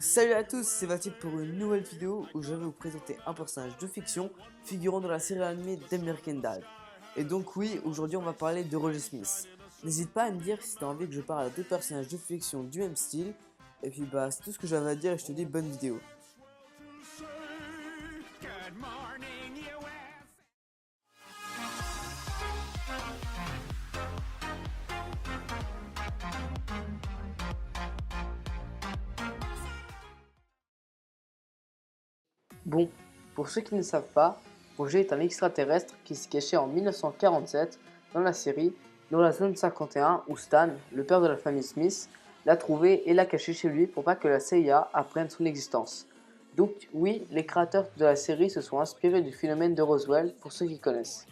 Salut à tous, c'est Mathilde pour une nouvelle vidéo où je vais vous présenter un personnage de fiction figurant dans la série animée d'American Dad. Et donc oui, aujourd'hui on va parler de Roger Smith. N'hésite pas à me dire si tu as envie que je parle à deux personnages de fiction du même style. Et puis bah c'est tout ce que j'avais à dire et je te dis bonne vidéo. Bon, pour ceux qui ne savent pas, Roger est un extraterrestre qui s'est caché en 1947 dans la série dans la zone 51 où Stan, le père de la famille Smith, l'a trouvé et l'a caché chez lui pour pas que la CIA apprenne son existence. Donc oui, les créateurs de la série se sont inspirés du phénomène de Roswell pour ceux qui connaissent.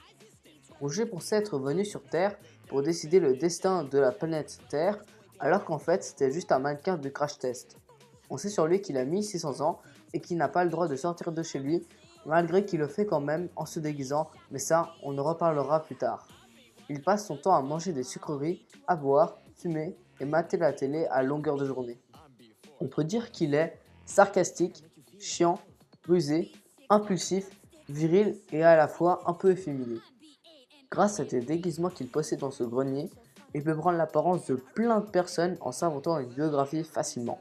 Roger pensait être venu sur Terre pour décider le destin de la planète Terre alors qu'en fait c'était juste un mannequin de crash test. On sait sur lui qu'il a 1600 ans et qu'il n'a pas le droit de sortir de chez lui, malgré qu'il le fait quand même en se déguisant, mais ça, on en reparlera plus tard. Il passe son temps à manger des sucreries, à boire, fumer et mater la télé à longueur de journée. On peut dire qu'il est sarcastique, chiant, rusé, impulsif, viril et à la fois un peu efféminé. Grâce à des déguisements qu'il possède dans ce grenier, il peut prendre l'apparence de plein de personnes en s'inventant une biographie facilement.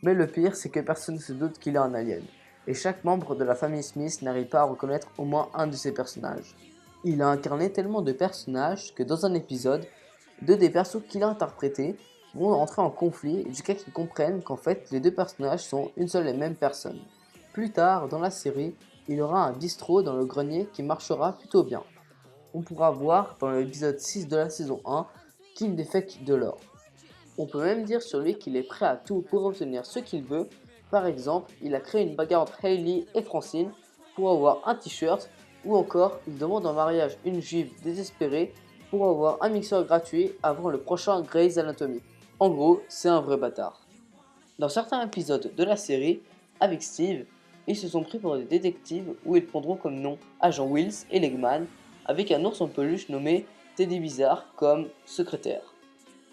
Mais le pire, c'est que personne ne se doute qu'il est un alien, et chaque membre de la famille Smith n'arrive pas à reconnaître au moins un de ses personnages. Il a incarné tellement de personnages que dans un épisode, deux des persos qu'il a interprétés vont entrer en conflit jusqu'à qu'ils comprennent qu'en fait les deux personnages sont une seule et même personne. Plus tard dans la série, il y aura un bistrot dans le grenier qui marchera plutôt bien. On pourra voir dans l'épisode 6 de la saison 1 qu'il défecte de l'or. On peut même dire sur lui qu'il est prêt à tout pour obtenir ce qu'il veut. Par exemple, il a créé une bagarre entre Hailey et Francine pour avoir un t-shirt, ou encore il demande en mariage une juive désespérée pour avoir un mixeur gratuit avant le prochain Grey's Anatomy. En gros, c'est un vrai bâtard. Dans certains épisodes de la série, avec Steve, ils se sont pris pour des détectives où ils prendront comme nom Agent Wills et Legman, avec un ours en peluche nommé Teddy Bizarre comme secrétaire.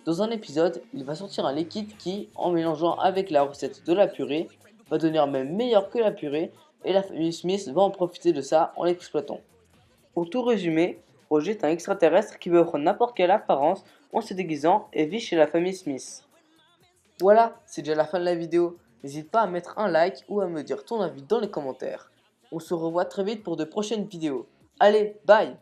Dans un épisode, il va sortir un liquide qui, en mélangeant avec la recette de la purée, va devenir même meilleur que la purée et la famille Smith va en profiter de ça en l'exploitant. Pour tout résumer, Roger est un extraterrestre qui peut prendre n'importe quelle apparence en se déguisant et vit chez la famille Smith. Voilà, c'est déjà la fin de la vidéo. N'hésite pas à mettre un like ou à me dire ton avis dans les commentaires. On se revoit très vite pour de prochaines vidéos. Allez, bye!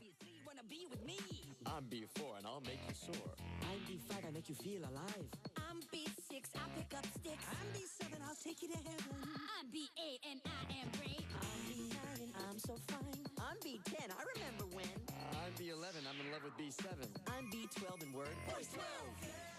I'm B5, I make you feel alive. I'm B6, I pick up sticks. I'm B7, I'll take you to heaven. I'm B8 and I am brave. I'm B9 and I'm so fine. I'm B10, I remember when. I'm B11, I'm in love with B7. I'm B12 and word. Boys 12!